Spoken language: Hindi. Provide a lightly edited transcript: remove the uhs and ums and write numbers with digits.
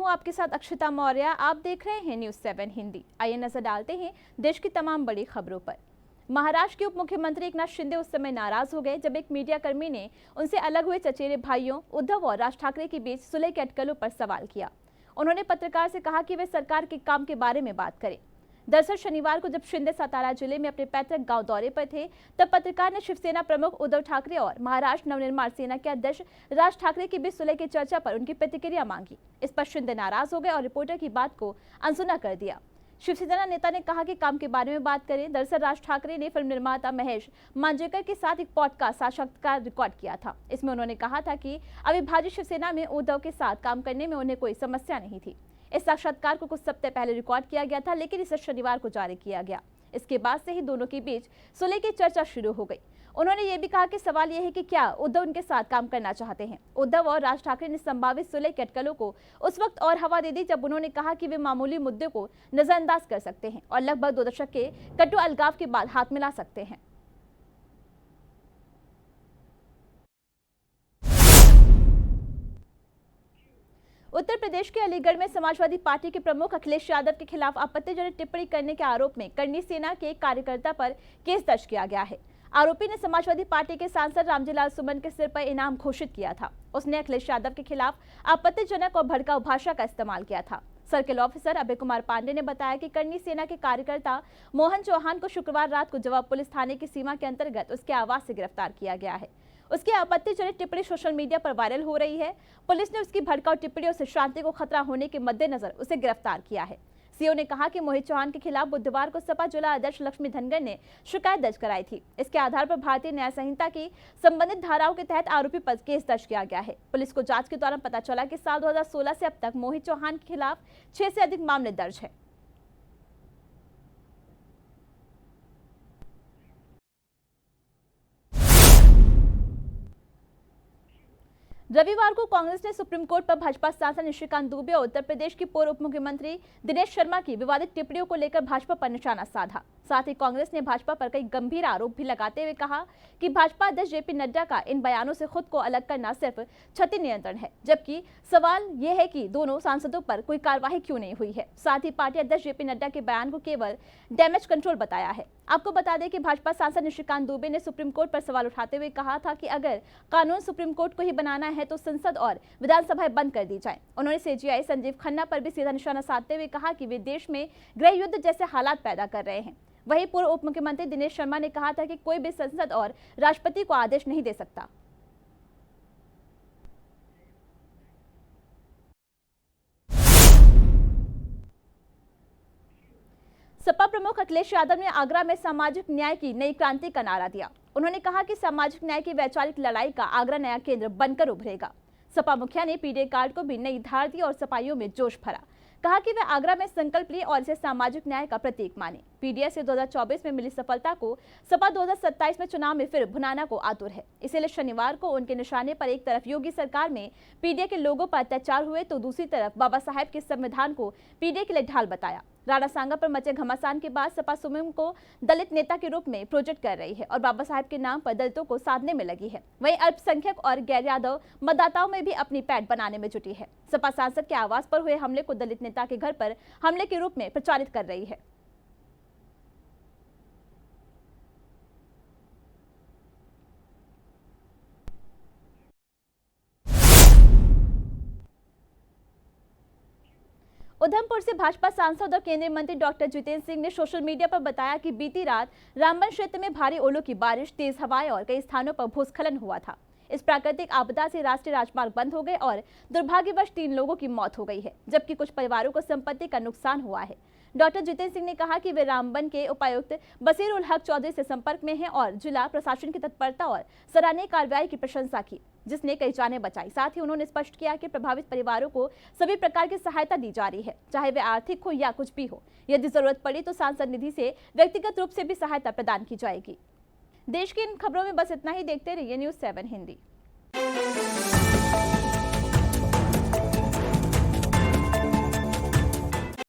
हूं आपके साथ अक्षता मौर्य। आप देख रहे हैं न्यूज़ 7 हिंदी। आइए नजर डालते हैं देश की तमाम बड़ी खबरों पर। महाराष्ट्र के उप मुख्यमंत्री एकनाथ शिंदे उस समय नाराज हो गए जब एक मीडिया कर्मी ने उनसे अलग हुए चचेरे भाइयों उद्धव और राज ठाकरे के बीच सुलह के अटकलों पर सवाल किया। उन्होंने पत्रकार से कहा कि वे सरकार के काम के बारे में बात करें। दरअसल शनिवार को जब शिंदे सातारा जिले में अपने पैतृक गांव दौरे पर थे, तब पत्रकार ने शिवसेना प्रमुख उद्धव ठाकरे और महाराष्ट्र नवनिर्माण सेना के अध्यक्ष राज ठाकरे के बीच सुलह की चर्चा पर उनकी प्रतिक्रिया मांगी। इस पर शिंदे नाराज हो गए और रिपोर्टर की बात को अनसुना कर दिया। शिवसेना नेता ने कहा कि काम के बारे में बात करें। दरअसल राज ठाकरे ने फिल्म निर्माता महेश मांजरेकर के साथ एक पॉडकास्ट साक्षात्कार रिकॉर्ड किया था। इसमें उन्होंने कहा था कि अविभाजित शिवसेना में उद्धव के साथ काम करने में उन्हें कोई समस्या नहीं थी। इस साक्षात्कार को कुछ सप्ताह पहले रिकॉर्ड किया गया था, लेकिन इसे शनिवार को जारी किया गया। इसके बाद से ही दोनों के बीच सुलह की चर्चा शुरू हो गई। उन्होंने ये भी कहा कि सवाल यह है कि क्या उद्धव उनके साथ काम करना चाहते हैं। उद्धव और राज ठाकरे ने संभावित सुलह के अटकलों को उस वक्त और हवा दे दी जब उन्होंने कहा कि वे मामूली मुद्दे को नजरअंदाज कर सकते हैं और लगभग 2 दशक के कटु अलगाव के बाद हाथ मिला सकते हैं। उत्तर प्रदेश के अलीगढ़ में समाजवादी पार्टी के प्रमुख अखिलेश यादव के खिलाफ आपत्तिजनक टिप्पणी करने के आरोप में करनी सेना के एक कार्यकर्ता पर केस दर्ज किया गया है। आरोपी ने समाजवादी पार्टी के सांसद रामजीलाल सुमन के सिर पर इनाम घोषित किया था। उसने अखिलेश यादव के खिलाफ आपत्तिजनक और भड़काऊ भाषा का इस्तेमाल किया था। सर्किल ऑफिसर अभय कुमार पांडे ने बताया कि करनी सेना के कार्यकर्ता मोहन चौहान को शुक्रवार रात को जवाब पुलिस थाने की सीमा के अंतर्गत उसके आवास से गिरफ्तार किया गया है। उसकी आपत्तिजनक टिप्पणी सोशल मीडिया पर वायरल हो रही है। पुलिस ने उसकी भड़काऊ टिप्पणियों से शांति को खतरा होने के मद्देनजर उसे गिरफ्तार किया है। सीओ ने कहा कि मोहित चौहान के खिलाफ बुधवार को सपा जिला अध्यक्ष लक्ष्मी धनगर ने शिकायत दर्ज कराई थी। इसके आधार पर भारतीय न्याय संहिता की संबंधित धाराओं के तहत आरोपी पर केस दर्ज किया गया है। पुलिस को जांच के दौरान पता चला कि साल 2016 से अब तक मोहित चौहान के खिलाफ 6 से अधिक मामले दर्ज है। रविवार को कांग्रेस ने सुप्रीम कोर्ट पर भाजपा सांसद निशिकांत दुबे और उत्तर प्रदेश की पूर्व उप मुख्यमंत्री दिनेश शर्मा की विवादित टिप्पणियों को लेकर भाजपा पर निशाना साधा। साथ ही कांग्रेस ने भाजपा पर कई गंभीर आरोप भी लगाते हुए कहा कि भाजपा अध्यक्ष जेपी नड्डा का इन बयानों से खुद को अलग करना सिर्फ क्षति नियंत्रण है, जबकि सवाल यह है कि दोनों सांसदों पर कोई कार्रवाई क्यों नहीं हुई है। साथ ही पार्टी अध्यक्ष जेपी नड्डा के बयान को केवल डैमेज कंट्रोल बताया है। आपको बता दें कि भाजपा सांसद निशिकांत दुबे ने सुप्रीम कोर्ट पर सवाल उठाते हुए कहा था कि अगर कानून सुप्रीम कोर्ट को ही बनाना है तो संसद और विधानसभाएं बंद कर दी जाए। उन्होंने सीजेआई संजीव खन्ना पर भी सीधा निशाना साधते हुए कहा कि वे देश में गृह युद्ध जैसे हालात पैदा कर रहे हैं। वहीं पूर्व उप मुख्यमंत्री दिनेश शर्मा ने कहा था कि कोई भी संसद और राष्ट्रपति को आदेश नहीं दे सकता। सपा प्रमुख अखिलेश यादव ने आगरा में सामाजिक न्याय की नई क्रांति का नारा दिया। उन्होंने कहा कि सामाजिक न्याय की वैचारिक लड़ाई का आगरा नया केंद्र बनकर उभरेगा। सपा मुखिया ने पीडीए कार्ड को भी नई धार दी और सपाइयों में जोश भरा। कहा कि वे आगरा में संकल्प लिए और इसे सामाजिक न्याय का प्रतीक माने। पीडीए से 2024 में मिली सफलता को सपा 2027 में चुनाव में फिर भुनाना को आतुर है। इसीलिए शनिवार को उनके निशाने पर एक तरफ योगी सरकार में पीडीए के लोगों पर अत्याचार हुए तो दूसरी तरफ बाबा साहेब के संविधान को पीडीए के लिए ढाल बताया। राणा सांगा पर मचे घमासान के बाद सपा सुप्रीम को दलित नेता के रूप में प्रोजेक्ट कर रही है और बाबा साहेब के नाम पर दलितों को साधने में लगी है। वहीं अल्पसंख्यक और गैर यादव मतदाताओं में भी अपनी पैठ बनाने में जुटी है। सपा सांसद के आवास पर हुए हमले को दलित नेता के घर पर हमले के रूप में प्रचारित कर रही है। उधमपुर से भाजपा सांसद और केंद्रीय मंत्री डॉक्टर जितेंद्र सिंह ने सोशल मीडिया पर बताया कि बीती रात रामबन क्षेत्र में भारी ओलों की बारिश, तेज हवाएं और कई स्थानों पर भूस्खलन हुआ था। इस प्राकृतिक आपदा से राष्ट्रीय राजमार्ग बंद हो गए और दुर्भाग्यवश 3 लोगों की मौत हो गई है, जबकि कुछ परिवारों को संपत्ति का नुकसान हुआ है। डॉक्टर जितेंद्र सिंह ने कहा कि वे रामबन के उपायुक्त बसीर उल हक चौधरी से संपर्क में हैं और जिला प्रशासन की तत्परता और सराहनीय कार्रवाई की प्रशंसा की, जिसने कई जानें बचाई। साथ ही उन्होंने स्पष्ट किया कि प्रभावित परिवारों को सभी प्रकार की सहायता दी जा रही है, चाहे वे आर्थिक हो या कुछ भी हो। यदि जरूरत पड़ी तो सांसद निधि से व्यक्तिगत रूप से भी सहायता प्रदान की जाएगी। देश की इन खबरों में बस इतना ही। देखते रहिए न्यूज़ 7 हिंदी।